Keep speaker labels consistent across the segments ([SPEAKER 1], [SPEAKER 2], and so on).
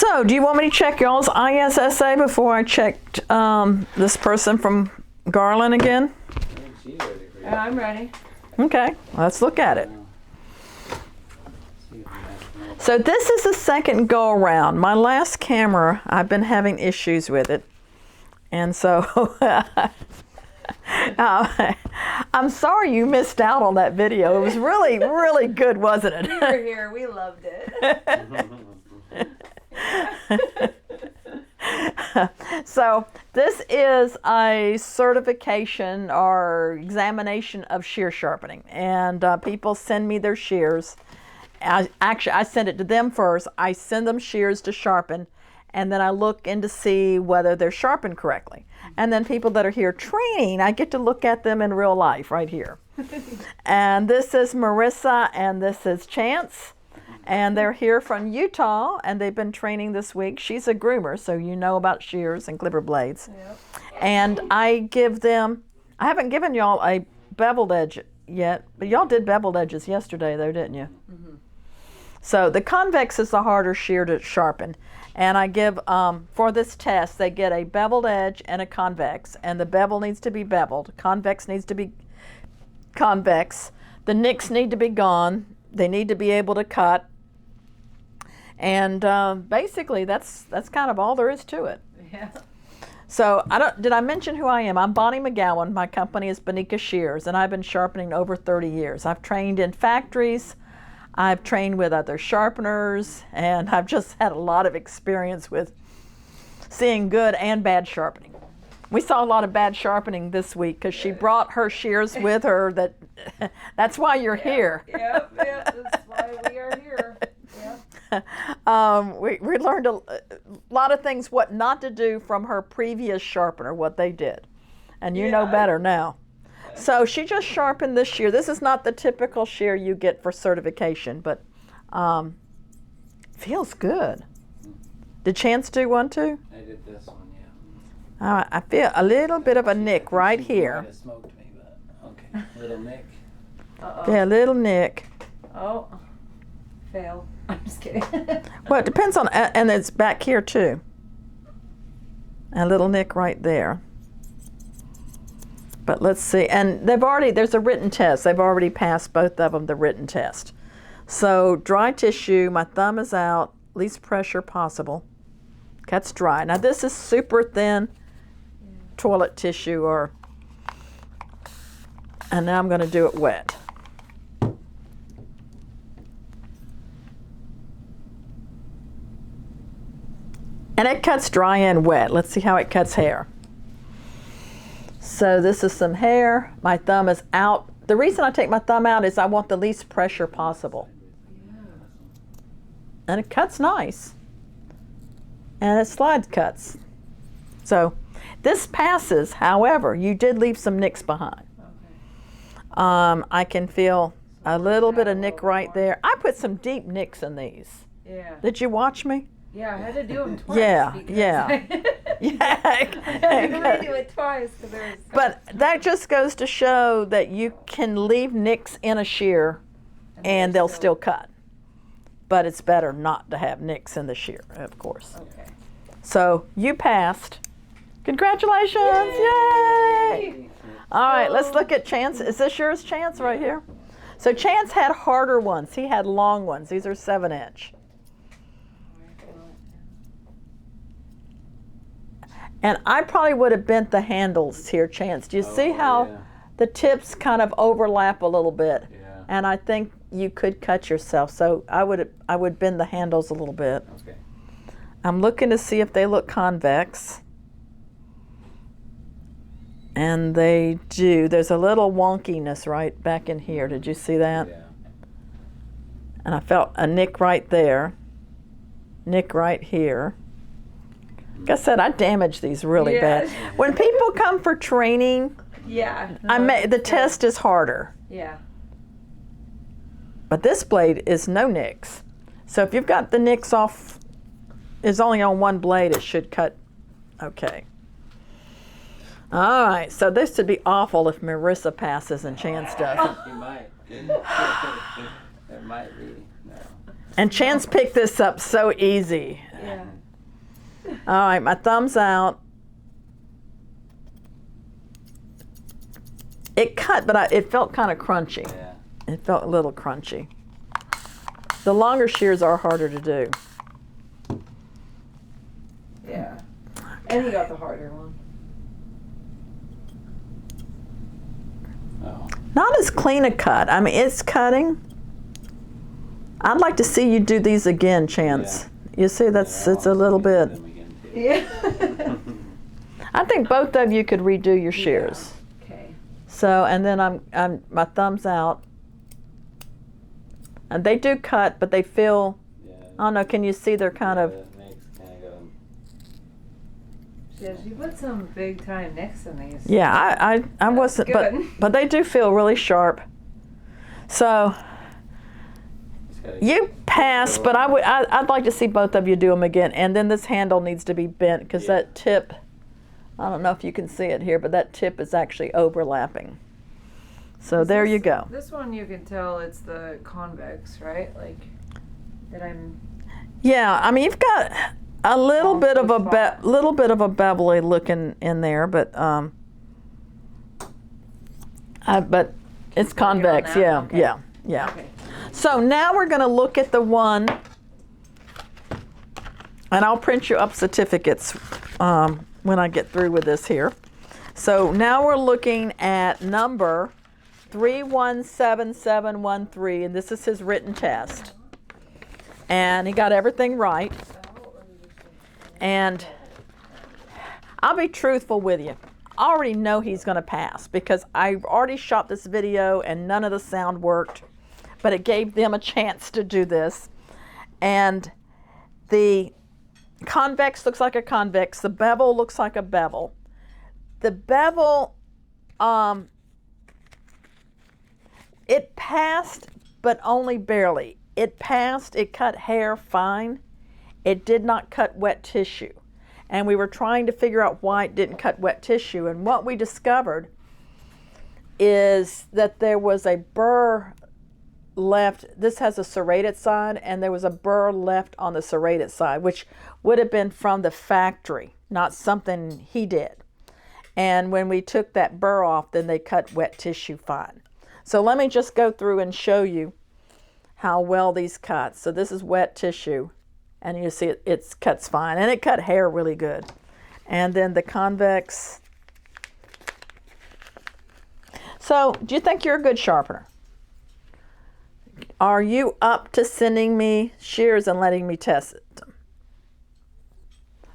[SPEAKER 1] So, do you want me to check y'all's ISSA before I checked this person from Garland again?
[SPEAKER 2] I'm ready.
[SPEAKER 1] Okay, let's look at it. So this is the second go around. My last camera, I've been having issues with it. And so I'm sorry you missed out on that video. It was really, really good, wasn't it?
[SPEAKER 2] We were here. We loved it.
[SPEAKER 1] So this is a certification or examination of shear sharpening. And people send me their shears. I send it to them first. I send them shears to sharpen. And then I look in to see whether they're sharpened correctly. And then people that are here training, I get to look at them in real life right here. And this is Marissa and this is Chance. And they're here from Utah and they've been training this week. She's a groomer, so you know about shears and clipper blades. Yep. And I give them, I haven't given y'all a beveled edge yet, but y'all did beveled edges yesterday though, didn't you? Mm-hmm. So the convex is the harder shear to sharpen. And I give, for this test, they get a beveled edge and a convex. And the bevel needs to be beveled. Convex needs to be convex. The nicks need to be gone. They need to be able to cut. And basically, that's kind of all there is to it.
[SPEAKER 2] Yeah.
[SPEAKER 1] So did I mention who I am? I'm Bonnie Megowan. My company is Bonika Shears, and I've been sharpening over 30 years. I've trained in factories. I've trained with other sharpeners, and I've just had a lot of experience with seeing good and bad sharpening. We saw a lot of bad sharpening this week because she brought her shears with her. That's why you're here.
[SPEAKER 2] Yep, that's why we are here.
[SPEAKER 1] We learned a lot of things what not to do from her previous sharpener, what they did. And you know better now. So she just sharpened this shear. This is not the typical shear you get for certification, but feels good. Did Chance do one too?
[SPEAKER 3] I did this one, yeah.
[SPEAKER 1] I feel a little bit of a nick right here.
[SPEAKER 3] Might have smoked me, but okay. Little nick.
[SPEAKER 2] Uh-oh.
[SPEAKER 1] Yeah, little nick.
[SPEAKER 2] Oh, fail. I'm just kidding.
[SPEAKER 1] Well, it depends on, and it's back here too. A little nick right there. But let's see, and there's a written test. They've already passed both of them the written test. So dry tissue, my thumb is out, least pressure possible. Cuts dry. Now this is super thin toilet tissue and now I'm gonna do it wet. And it cuts dry and wet. Let's see how it cuts hair. So this is some hair. My thumb is out. The reason I take my thumb out is I want the least pressure possible. And it cuts nice. And it slide cuts. So this passes. However, you did leave some nicks behind. Okay. I can feel a little bit of nick right there. I put some deep nicks in these.
[SPEAKER 2] Yeah.
[SPEAKER 1] Did you watch me?
[SPEAKER 2] Yeah, I had to do them twice.
[SPEAKER 1] Yeah.
[SPEAKER 2] Yeah. I had to redo it twice.
[SPEAKER 1] But that just goes to show that you can leave nicks in a shear and they'll still cut. But it's better not to have nicks in the shear, of course.
[SPEAKER 2] Okay.
[SPEAKER 1] So you passed. Congratulations! Yay! All right, let's look at Chance. Is this yours, Chance, right here? So Chance had harder ones. He had long ones. These are 7-inch. And I probably would have bent the handles here, Chance. Do you see how the tips kind of overlap a little bit?
[SPEAKER 3] Yeah.
[SPEAKER 1] And I think you could cut yourself. So I would bend the handles a little bit.
[SPEAKER 3] Okay.
[SPEAKER 1] I'm looking to see if they look convex. And they do. There's a little wonkiness right back in here. Did you see that?
[SPEAKER 3] Yeah.
[SPEAKER 1] And I felt a nick right there. Nick right here. Like I said, I damage these really bad. When people come for training, the test is harder.
[SPEAKER 2] Yeah.
[SPEAKER 1] But this blade is no nicks. So if you've got the nicks off, it's only on one blade, it should cut okay. All right, so this would be awful if Marissa passes and Chance doesn't.
[SPEAKER 3] It might. It might be. No.
[SPEAKER 1] And Chan's picked this up so easy.
[SPEAKER 2] Yeah.
[SPEAKER 1] All right, my thumb's out. It cut, but it felt kind of crunchy.
[SPEAKER 3] Yeah.
[SPEAKER 1] It felt a little crunchy. The longer shears are harder to do.
[SPEAKER 2] Yeah. And he got the harder one.
[SPEAKER 3] Oh.
[SPEAKER 1] Not as clean a cut. I mean, it's cutting. I'd like to see you do these again, Chance. You see, it's a little bit.
[SPEAKER 2] Yeah.
[SPEAKER 1] I think both of you could redo your shears.
[SPEAKER 2] Okay.
[SPEAKER 1] So, and then I'm my thumb's out. And they do cut, but they feel, I don't know, can you see they're kind of,
[SPEAKER 2] Yeah, she put some big time nicks in these.
[SPEAKER 1] yeah, I wasn't, but they do feel really sharp. So, you pass, but I'd like to see both of you do them again. And then this handle needs to be bent because that tip, I don't know if you can see it here, but that tip is actually overlapping. So there you go.
[SPEAKER 2] This one you can tell it's the convex, right? Like that I'm.
[SPEAKER 1] Yeah, I mean you've got a little bit of a bevelly look in there, but it's convex. Yeah,
[SPEAKER 2] okay.
[SPEAKER 1] yeah.
[SPEAKER 2] Okay.
[SPEAKER 1] So now we're going to look at the one, and I'll print you up certificates when I get through with this here. So now we're looking at number 317713, and this is his written test. And he got everything right. And I'll be truthful with you. I already know he's going to pass because I've already shot this video and none of the sound worked. But it gave them a chance to do this. And the convex looks like a convex. The bevel looks like a bevel. The bevel, it passed, but only barely. It passed, it cut hair fine. It did not cut wet tissue. And we were trying to figure out why it didn't cut wet tissue. And what we discovered is that there was a burr left. This has a serrated side, and there was a burr left on the serrated side, which would have been from the factory, not something he did. And when we took that burr off, then they cut wet tissue fine. So let me just go through and show you how well these cut. So this is wet tissue, and you see it cuts fine, and it cut hair really good. And then the convex. So do you think you're a good sharpener? Are you up to sending me shears and letting me test it?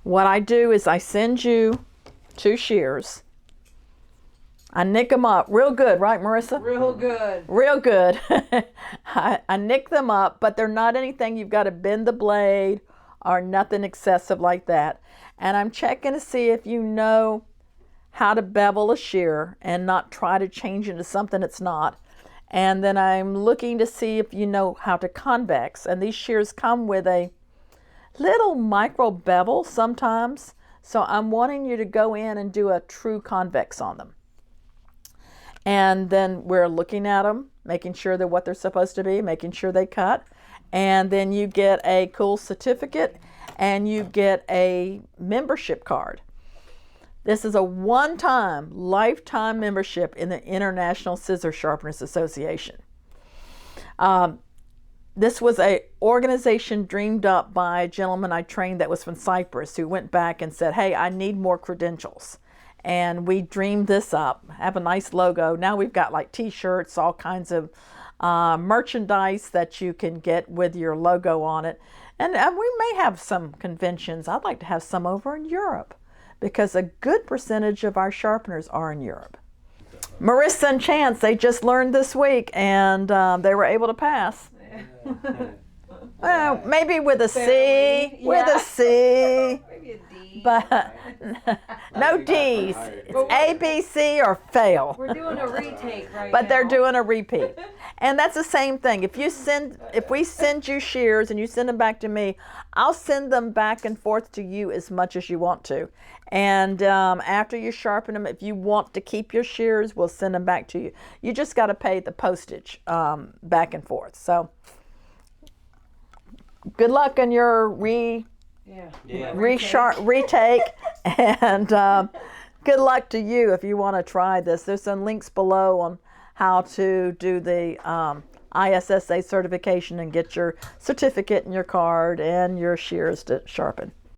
[SPEAKER 1] What I do is I send you 2 shears. I nick them up real good, right, Marissa?
[SPEAKER 2] Real good.
[SPEAKER 1] Real good. I nick them up, but they're not anything you've got to bend the blade or nothing excessive like that. And I'm checking to see if you know how to bevel a shear and not try to change it into something it's not. And then I'm looking to see if you know how to convex. And these shears come with a little micro bevel sometimes. So I'm wanting you to go in and do a true convex on them. And then we're looking at them, making sure they're what they're supposed to be, making sure they cut. And then you get a cool certificate and you get a membership card. This is a one-time, lifetime membership in the International Scissor Sharpeners Association. This was an organization dreamed up by a gentleman I trained that was from Cyprus who went back and said, hey, I need more credentials. And we dreamed this up, have a nice logo. Now we've got like t-shirts, all kinds of merchandise that you can get with your logo on it. And we may have some conventions. I'd like to have some over in Europe, because a good percentage of our sharpeners are in Europe. Marissa and Chance, they just learned this week, and they were able to pass. Well, maybe with a C, with a C,
[SPEAKER 2] Maybe a D.
[SPEAKER 1] but no D's. It's A, B, C, or fail.
[SPEAKER 2] We're doing a retake right now.
[SPEAKER 1] But they're doing a repeat. And that's the same thing. If we send you shears and you send them back to me, I'll send them back and forth to you as much as you want to. And after you sharpen them, if you want to keep your shears, we'll send them back to you. You just got to pay the postage back and forth. So good luck on your
[SPEAKER 2] Yeah.
[SPEAKER 1] retake, and good luck to you if you want to try this. There's some links below on how to do the ISSA certification and get your certificate and your card and your shears to sharpen.